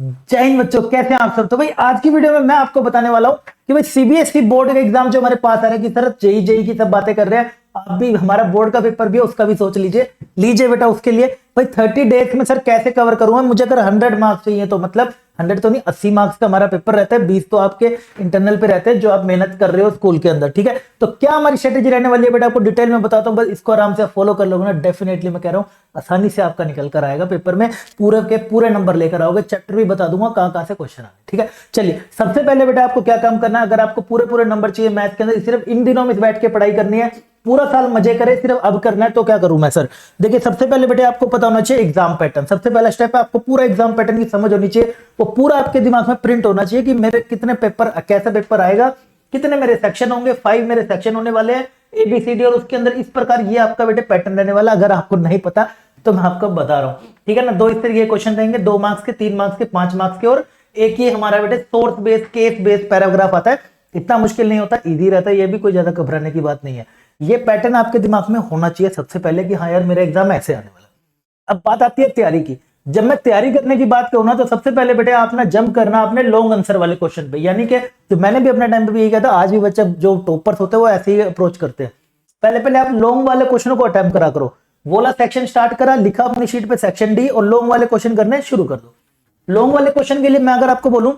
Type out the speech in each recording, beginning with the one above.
जय हिंद बच्चों, कैसे हैं आप सब। तो भाई आज की वीडियो में मैं आपको बताने वाला हूं कि भाई सीबीएसई बोर्ड का एग्जाम जो हमारे पास आ रहा है कि सर जेई जेई की सब बातें कर रहे हैं, आप भी हमारा बोर्ड का पेपर भी है उसका भी सोच लीजिए लीजिए बेटा। उसके लिए भाई 30 डेज में सर कैसे कवर करूंगा। मुझे अगर 100 मार्क्स चाहिए तो मतलब 100 तो नहीं 80 मार्क्स का हमारा पेपर रहता है, 20 तो आपके इंटरनल पे रहते हैं जो आप मेहनत कर रहे हो स्कूल के अंदर। ठीक है, तो क्या हमारी स्ट्रेटेजी रहने वाली है बेटा आपको डिटेल में बताता हूँ, बस इसको आराम से फॉलो कर लोगे ना, डेफिनेटली मैं कह रहा हूँ आसानी से आपका निकल कर आएगा पेपर में, पूरे के पूरे नंबर लेकर आओगे। चैप्टर भी बता दूंगा कहां कहां से क्वेश्चन आए। ठीक है, चलिए सबसे पहले बेटा आपको क्या काम करना है, अगर आपको पूरे पूरे नंबर चाहिए मैथ के अंदर, सिर्फ इन दिनों में बैठ के पढ़ाई करनी है, पूरा साल मजे करे, सिर्फ अब करना है। तो क्या करूं मैं सर, देखिए सबसे पहले बेटे आपको पता होना चाहिए एग्जाम पैटर्न। सबसे पहला स्टेप है आपको पूरा एग्जाम पैटर्न की समझ होनी चाहिए, वो पूरा आपके दिमाग में प्रिंट होना चाहिए कि मेरे कितने पेपर, कैसा पेपर आएगा, कितने मेरे सेक्शन होंगे, 5 मेरे सेक्शन होने वाले हैं एबीसीडी, और उसके अंदर इस प्रकार ये आपका बेटे पैटर्न रहने वाला। अगर आपको नहीं पता तो मैं आपको बता रहा हूं, ठीक है ना। दो इस तरीके के क्वेश्चन रहेंगे, 2 मार्क्स के, 3 मार्क्स के, 5 मार्क्स के, और एक ही हमारा बेटे source based case based paragraph आता है। इतना मुश्किल नहीं होता, इजी रहता है, ये भी कोई ज्यादा घबराने की बात नहीं है। ये पैटर्न आपके दिमाग में होना चाहिए सबसे पहले कि हाँ यार मेरा एग्जाम ऐसे आने वाला। अब बात आती है तैयारी की। जब मैं तैयारी करने की बात करूं ना तो सबसे पहले बेटे आप ना जंप करना अपने लॉन्ग आंसर वाले क्वेश्चन पे, यानी कि जो मैंने भी अपने टाइम पे भी यही किया था, आज भी बच्चे जो टॉपर्स होते हैं वो ऐसे ही अप्रोच करते हैं। पहले पहले आप लॉन्ग वाले क्वेश्चनों को अटेम्प्ट करा करो। वो वाला सेक्शन स्टार्ट करा, लिखा अपनी शीट पे सेक्शन डी, और लॉन्ग वाले क्वेश्चन करने शुरू कर दो। लॉन्ग वाले क्वेश्चन के लिए मैं अगर आपको बोलूं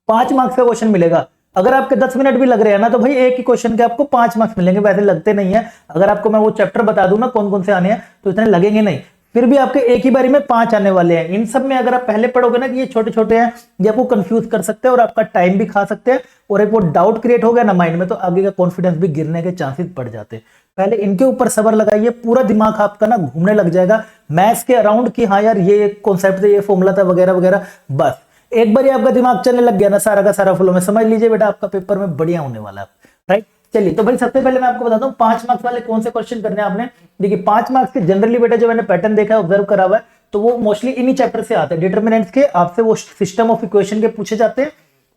5 मार्क्स का क्वेश्चन मिलेगा, अगर आपके 10 मिनट भी लग रहे हैं ना तो भाई एक ही क्वेश्चन के आपको 5 मार्क्स मिलेंगे, वैसे लगते नहीं है। अगर आपको मैं वो चैप्टर बता दूं ना कौन कौन से आने हैं तो इतने लगेंगे नहीं, फिर भी आपके एक ही बारी में 5 आने वाले हैं। इन सब में अगर आप पहले पढ़ोगे ना कि ये छोटे छोटे हैं, ये आपको कंफ्यूज कर सकते हैं और आपका टाइम भी खा सकते हैं, और एक वो डाउट क्रिएट हो गया ना माइंड में तो आगे का कॉन्फिडेंस भी गिरने के चांसेस बढ़ जाते हैं। पहले इनके ऊपर सब्र लगाइए, पूरा दिमाग आपका ना घूमने लग जाएगा मैथ्स के अराउंड कि हाँ यार ये कॉन्सेप्ट, ये फॉर्मूला था वगैरह वगैरह। बस एक बार आपका दिमाग चलने लग गया ना सारा का सारा फ्लो में, समझ लीजिए बेटा आपका पेपर में बढ़िया होने वाला है। राइट, चलिए तो भाई सबसे पहले मैं आपको बताता हूँ 5 मार्क्स वाले कौन से क्वेश्चन करने हैं आपने। देखिए 5 मार्क्स के जनरली बेटा जो मैंने पैटर्न देखा है, ऑब्जर्व करा हुआ है, तो वो मोस्टली इन्हीं चैप्टर से आते हैं। डिटरमिनेंट्स के आपसे वो सिस्टम ऑफ इक्वेशन के पूछे जाते हैं,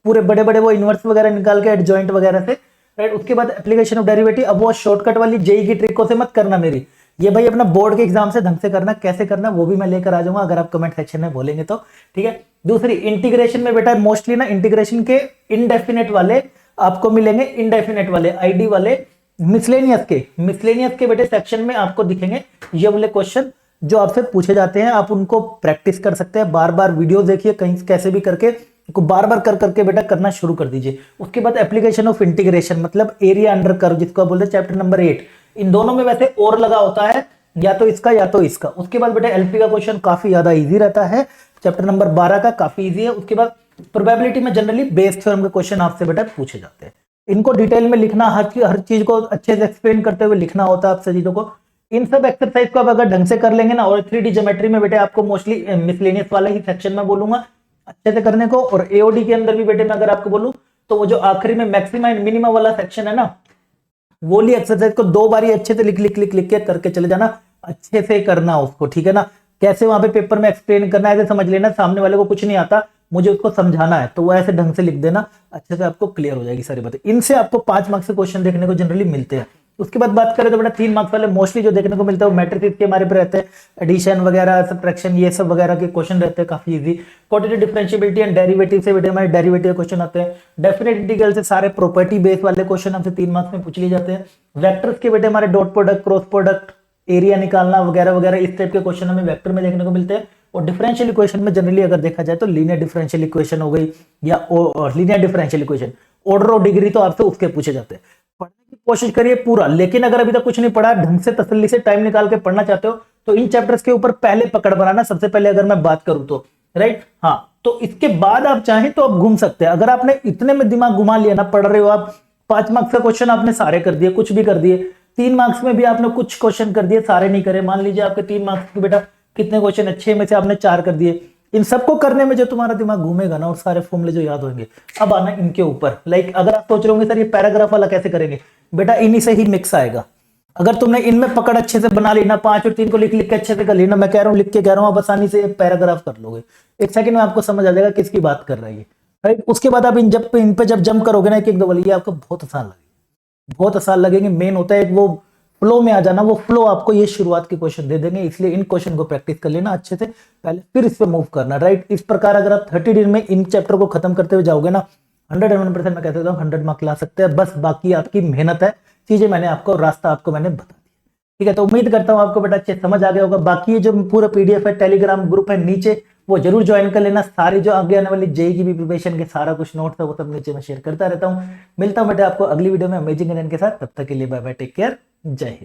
पूरे बड़े बड़े वो इनवर्स वगैरह निकाल के एडजॉइंट वगैरह से। राइट, उसके बाद एप्लीकेशन ऑफ डेरिवेटिव। अब वो शॉर्टकट वाली जेई की ट्रिकों से मत करना मेरी, ये भाई अपना बोर्ड के एग्जाम से ढंग से करना, कैसे करना वो भी मैं लेकर आ जाऊंगा अगर आप कमेंट सेक्शन में बोलेंगे तो। ठीक है, दूसरी इंटीग्रेशन में बेटा मोस्टली ना इंटीग्रेशन के इनडेफिनेट वाले आपको मिलेंगे, इनडेफिनेट वाले आईडी वाले, मिसलेनियस के बेटे सेक्शन में आपको दिखेंगे ये वाले क्वेश्चन जो आपसे पूछे जाते हैं। आप उनको प्रैक्टिस कर सकते हैं, बार बार वीडियो देखिए कहीं कैसे भी करके, को बार बार कर करके बेटा करना शुरू कर दीजिए। उसके बाद एप्लीकेशन ऑफ इंटीग्रेशन मतलब एरिया अंडर कर्व जिसको बोलते हैं, चैप्टर नंबर 8। इन दोनों में वैसे और लगा होता है, या तो इसका या तो इसका। उसके बाद बेटा एलपी का क्वेश्चन काफी ज्यादा इजी रहता है, चैप्टर नंबर 12 का काफी इजी है। उसके बाद प्रोबेबिलिटी में जनरली बेस थ्योरम के क्वेश्चन आपसे बेटा पूछे जाते हैं। इनको डिटेल में लिखना, हर चीज को अच्छे से एक्सप्लेन करते हुए लिखना होता है आपसे चीजों को। इन सब एक्सरसाइज को आप अगर ढंग से कर लेंगे ना, और 3D ज्योमेट्री में बेटे आपको मोस्टली मिसलेनियस वाला ही सेक्शन में बोलूंगा अच्छे से करने को, और एओडी के अंदर भी बेटे मैं अगर आपको बोलूं तो वो जो आखिरी में मैक्सिमा एंड मिनिमा वाला सेक्शन है ना, वो ली एक्सरसाइज को 2 बारी अच्छे से लिख लिख लिख लिख के करके चले जाना, अच्छे से करना उसको। ठीक है ना, कैसे वहां पे पेपर में एक्सप्लेन करना है समझ लेना, सामने वाले को कुछ नहीं आता, मुझे उसको समझाना है तो वो ऐसे ढंग से लिख देना, अच्छे से आपको क्लियर हो जाएगी सारी बातें। इनसे आपको 5 मार्क्स के क्वेश्चन देखने को जनरली मिलते हैं। उसके बाद बात करें तो बेटा 3 मार्क्स वाले मोस्टली जो देखने को मिलता है वो मैट्रिक्स के हमारे पे रहते हैं, एडिशन वगैरह, सब्ट्रैक्शन, ये सब वगैरह के क्वेश्चन रहते हैं काफी easy. Quantitative differentiability and derivative से बेटे हमारे डेरिवेटिव क्वेश्चन आते हैं। डेफिनेट इंटीग्रल से सारे प्रॉपर्टी बेस वाले क्वेश्चन हमसे 3 मार्क्स में पूछ लिए जाते हैं। वेक्टर्स के बेटे हमारे dot product, cross product, area निकालना वगैरह वगैरह, इस टाइप के क्वेश्चन हमें वेक्टर में देखने को मिलते हैं। और डिफरेंशियल इक्वेशन में जनरली अगर देखा जाए तो लीनियर डिफरेंशियल इक्वेशन हो गई, या linear differential equation order of degree तो आपसे उसके पूछे जाते हैं। पढ़ने की कोशिश करिए पूरा, लेकिन अगर अभी तक कुछ नहीं पढ़ा, ढंग से तसल्ली से टाइम निकाल के पढ़ना चाहते हो तो इन चैप्टर्स के ऊपर पहले पकड़ बनाना सबसे पहले अगर मैं बात करूं तो। राइट, हाँ, तो इसके बाद आप चाहें तो आप घूम सकते हैं। अगर आपने इतने में दिमाग घुमा लिया ना, पढ़ रहे हो आप, 5 मार्क्स का क्वेश्चन आपने सारे कर दिए, कुछ भी कर दिए, 3 मार्क्स में भी आपने कुछ क्वेश्चन कर दिए, सारे नहीं करे, मान लीजिए आपके 3 मार्क्स के बेटा कितने क्वेश्चन, 6 में से आपने 4 कर दिए। इन सबको करने में जो तुम्हारा दिमाग घूमेगा ना और सारे फॉर्मूले जो याद होंगे, अब आना इनके ऊपर। लाइक अगर आप सोच रहे होंगे सर ये पैराग्राफ वाला कैसे करेंगे, बेटा इन्हीं से ही मिक्स आएगा। अगर तुमने इनमें पकड़ अच्छे से बना ली ना, 5 और 3 को लिख लिख के अच्छे से कर ली ना, मैं कह रहा हूँ लिख के कह रहा हूँ, आप आसानी से पैराग्राफ कर लोगे, 1 सेकंड में आपको समझ आ जाएगा किसकी बात कर रहा है। राइट, उसके बाद आप इन पे जब जंप करोगे ना एक एक दो वाली, ये आपको बहुत आसान लगेगी, बहुत आसान लगेंगे। मेन होता है वो फ्लो में आ जाना, वो फ्लो आपको ये शुरुआत के क्वेश्चन दे देंगे, इसलिए इन क्वेश्चन को प्रैक्टिस कर लेना अच्छे से पहले, फिर इस पे मूव करना, राइट। इस प्रकार अगर आप 30 दिन में इन चैप्टर को खत्म करते हुए जाओगे ना, 101% मैं कह सकता हूँ 100 मार्क ला सकते हैं। बस बाकी आपकी मेहनत है, चीजें मैंने आपको, रास्ता आपको मैंने बता दिया, ठीक है। तो उम्मीद करता हूँ आपको बेटा अच्छे समझ आ गया होगा। बाकी ये जो पूरा पीडीएफ है, टेलीग्राम ग्रुप है नीचे, वो जरूर ज्वाइन कर लेना। सारी जो आगे आने वाली जेई की भी प्रिपरेशन के सारा कुछ नोट्स है वो सब नीचे मैं शेयर करता रहता हूँ। मिलता हूँ बेटा आपको अगली वीडियो में अमेजिंग के साथ, तब तक के लिए बाय बाय, टेक केयर, जय हिंद।